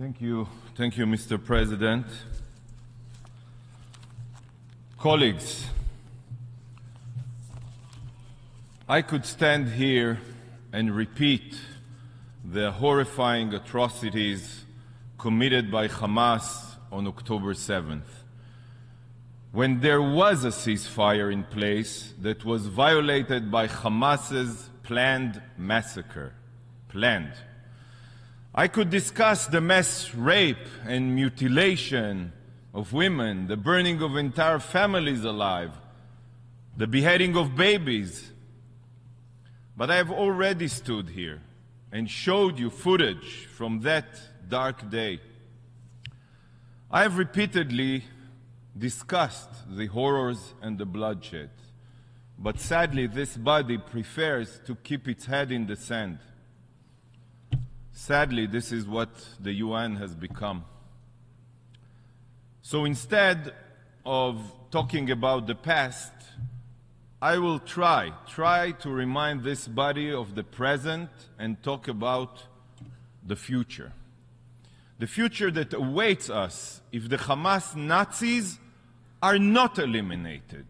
Thank you, Mr. President. Colleagues, I could stand here and repeat the horrifying atrocities committed by Hamas on October 7th, when there was a ceasefire in place that was violated by Hamas's planned massacre. I could discuss the mass rape and mutilation of women, the burning of entire families alive, the beheading of babies. But I have already stood here and showed you footage from that dark day. I have repeatedly discussed the horrors and the bloodshed, but sadly this body prefers to keep its head in the sand. Sadly, this is what the UN has become. So instead of talking about the past, I will try to remind this body of the present and talk about the future. The future that awaits us if the Hamas Nazis are not eliminated.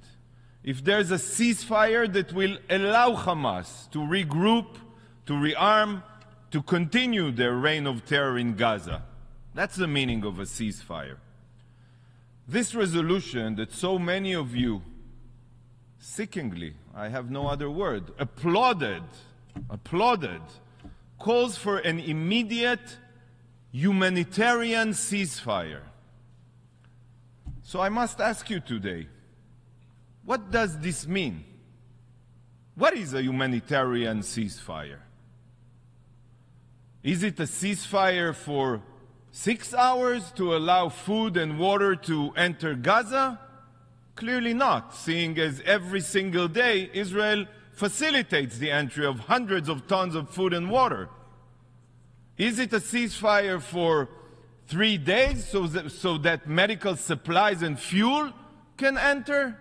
If there's a ceasefire that will allow Hamas to regroup, to rearm, to continue their reign of terror in Gaza. That's the meaning of a ceasefire. This resolution that so many of you sickeningly, I have no other word, applauded, calls for an immediate humanitarian ceasefire. So I must ask you today, what does this mean? What is a humanitarian ceasefire? Is it a ceasefire for 6 hours to allow food and water to enter Gaza? Clearly not, seeing as every single day Israel facilitates the entry of hundreds of tons of food and water. Is it a ceasefire for 3 days so that medical supplies and fuel can enter?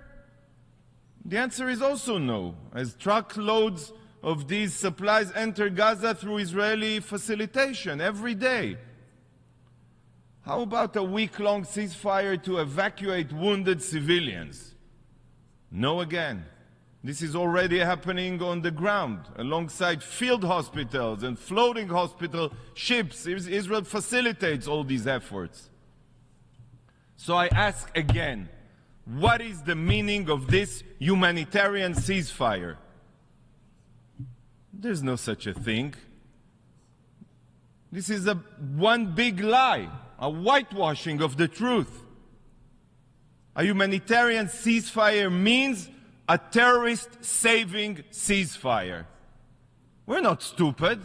The answer is also no, as truckloads of these supplies enter Gaza through Israeli facilitation every day. How about a week-long ceasefire to evacuate wounded civilians? No again. This is already happening on the ground, alongside field hospitals and floating hospital ships. Israel facilitates all these efforts. So I ask again, what is the meaning of this humanitarian ceasefire? There's no such a thing. This is one big lie, a whitewashing of the truth. A humanitarian ceasefire means a terrorist-saving ceasefire. We're not stupid.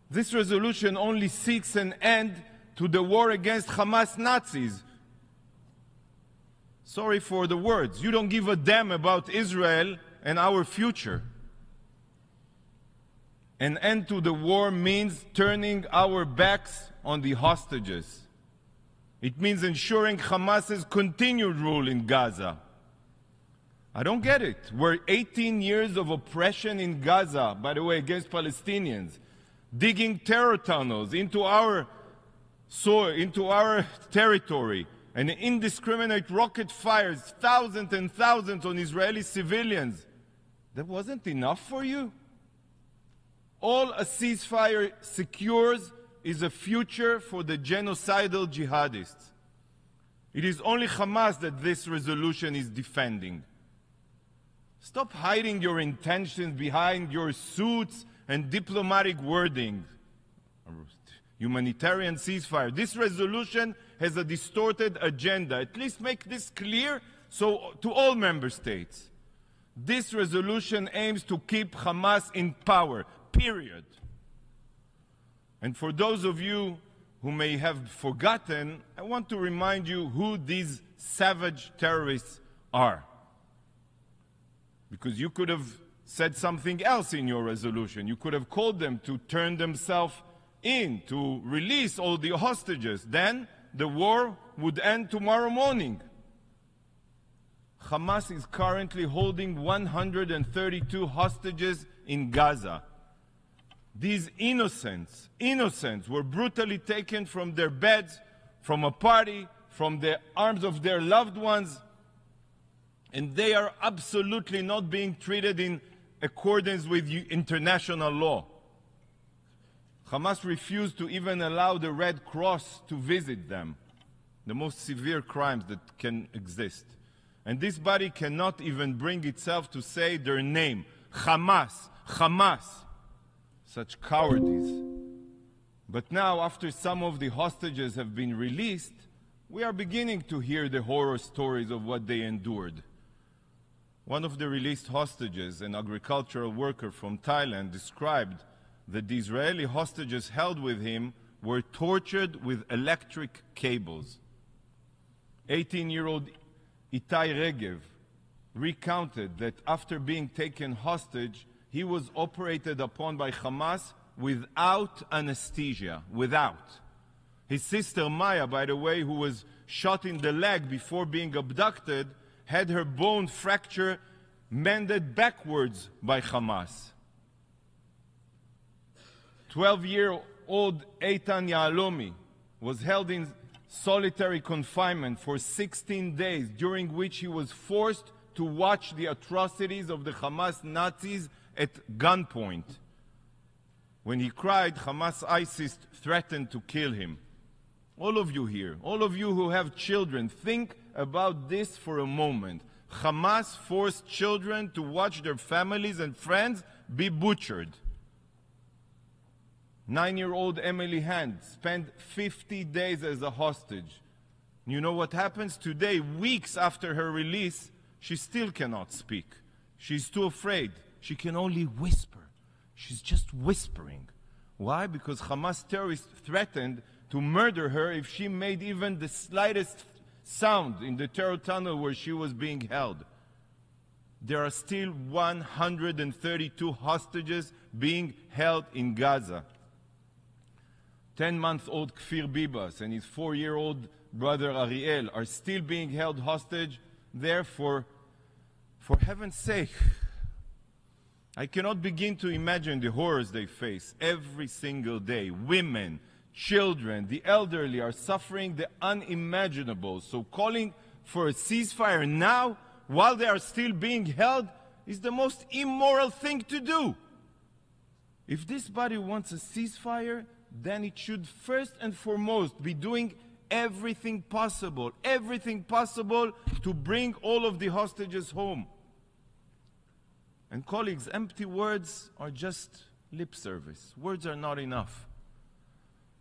This resolution only seeks an end to the war against Hamas Nazis. Sorry for the words. You don't give a damn about Israel and our future. An end to the war means turning our backs on the hostages. It means ensuring Hamas's continued rule in Gaza. I don't get it. We're 18 years of oppression in Gaza, by the way, against Palestinians, digging terror tunnels into our soil, into our territory, and indiscriminate rocket fires, thousands and thousands on Israeli civilians. That wasn't enough for you? All a ceasefire secures is a future for the genocidal jihadists. It is only Hamas that this resolution is defending. Stop hiding your intentions behind your suits and diplomatic wording. Humanitarian ceasefire. This resolution has a distorted agenda. At least make this clear to all member states. This resolution aims to keep Hamas in power. Period. And for those of you who may have forgotten, I want to remind you who these savage terrorists are. Because you could have said something else in your resolution. You could have called them to turn themselves in, to release all the hostages. Then the war would end tomorrow morning. Hamas is currently holding 132 hostages in Gaza. These innocents were brutally taken from their beds, from a party, from the arms of their loved ones, and they are absolutely not being treated in accordance with international law. Hamas refused to even allow the Red Cross to visit them, the most severe crimes that can exist. And this body cannot even bring itself to say their name, Hamas, Hamas. Such cowardice. But now, after some of the hostages have been released, we are beginning to hear the horror stories of what they endured. One of the released hostages, an agricultural worker from Thailand, described that the Israeli hostages held with him were tortured with electric cables. 18-year-old Itai Regev recounted that after being taken hostage, he was operated upon by Hamas without anesthesia, without. His sister Maya, by the way, who was shot in the leg before being abducted, had her bone fracture mended backwards by Hamas. 12-year-old Eitan Yahalomi was held in solitary confinement for 16 days, during which he was forced to watch the atrocities of the Hamas Nazis at gunpoint. When he cried, Hamas ISIS threatened to kill him. All of you here, all of you who have children, think about this for a moment. Hamas forced children to watch their families and friends be butchered. 9-year-old Emily Hand spent 50 days as a hostage. You know what happens? Today, weeks after her release, she still cannot speak. She's too afraid. She can only whisper. She's just whispering. Why? Because Hamas terrorists threatened to murder her if she made even the slightest sound in the terror tunnel where she was being held. There are still 132 hostages being held in Gaza. 10-month-old Kfir Bibas and his 4-year-old brother Ariel are still being held hostage there for heaven's sake. I cannot begin to imagine the horrors they face every single day. Women, children, the elderly are suffering the unimaginable. So calling for a ceasefire now, while they are still being held, is the most immoral thing to do. If this body wants a ceasefire, then it should first and foremost be doing everything possible to bring all of the hostages home. And colleagues, empty words are just lip service. Words are not enough.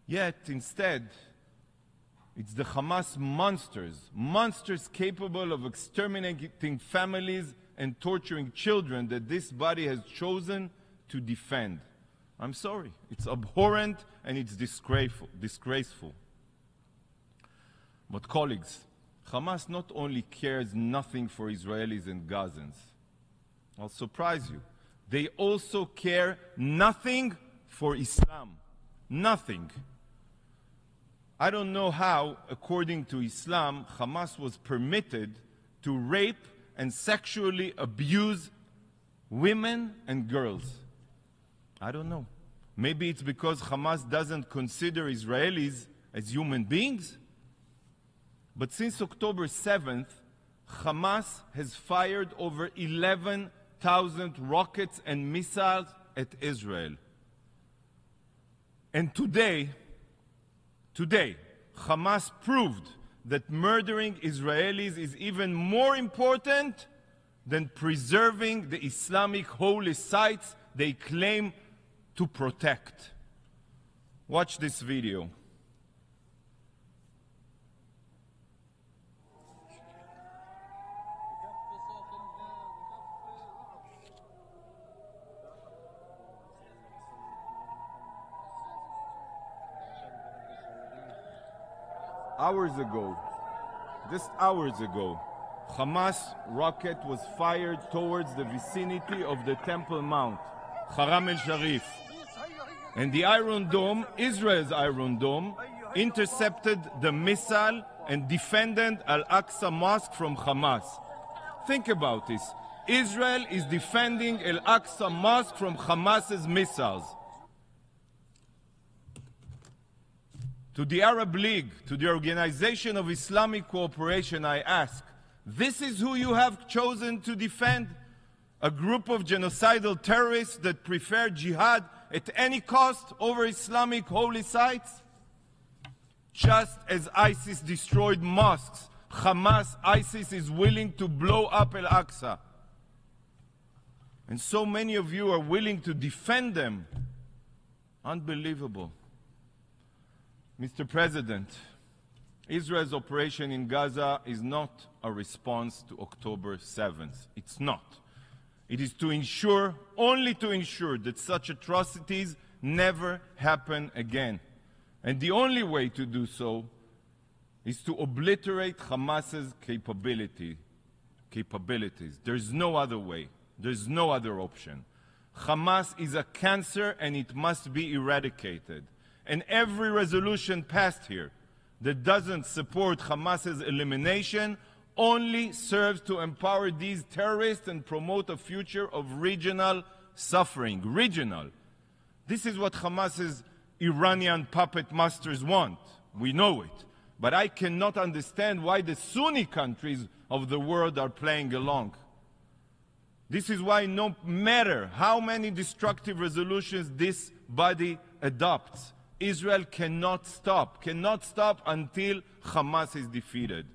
Yet, instead, it's the Hamas monsters capable of exterminating families and torturing children that this body has chosen to defend. I'm sorry, it's abhorrent and it's disgraceful. But colleagues, Hamas not only cares nothing for Israelis and Gazans, I'll surprise you, they also care nothing for Islam. Nothing. I don't know how, according to Islam, Hamas was permitted to rape and sexually abuse women and girls. I don't know. Maybe it's because Hamas doesn't consider Israelis as human beings? But since October 7th, Hamas has fired over 11,000 rockets and missiles at Israel. And today, Hamas proved that murdering Israelis is even more important than preserving the Islamic holy sites they claim to protect. Watch this video. Just hours ago, Hamas rocket was fired towards the vicinity of the Temple Mount, Haram el-Sharif. And the Iron Dome, Israel's Iron Dome, intercepted the missile and defended Al-Aqsa Mosque from Hamas. Think about this. Israel is defending Al-Aqsa Mosque from Hamas's missiles. To the Arab League, to the Organization of Islamic Cooperation, I ask, this is who you have chosen to defend? A group of genocidal terrorists that prefer jihad at any cost over Islamic holy sites? Just as ISIS destroyed mosques, Hamas, ISIS is willing to blow up Al-Aqsa. And so many of you are willing to defend them. Unbelievable. Mr. President, Israel's operation in Gaza is not a response to October 7th. It's not. It is to ensure, only to ensure, that such atrocities never happen again. And the only way to do so is to obliterate Hamas's capabilities. There's no other way. There's no other option. Hamas is a cancer and it must be eradicated. And every resolution passed here that doesn't support Hamas's elimination only serves to empower these terrorists and promote a future of regional suffering. Regional. This is what Hamas's Iranian puppet masters want. We know it. But I cannot understand why the Sunni countries of the world are playing along. This is why no matter how many destructive resolutions this body adopts, Israel cannot stop until Hamas is defeated.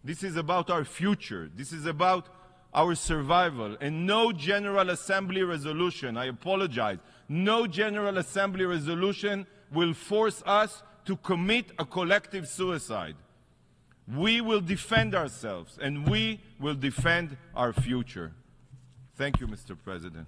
This is about our future. This is about our survival. And no General Assembly resolution, I apologize, no General Assembly resolution will force us to commit a collective suicide. We will defend ourselves and we will defend our future. Thank you, Mr. President.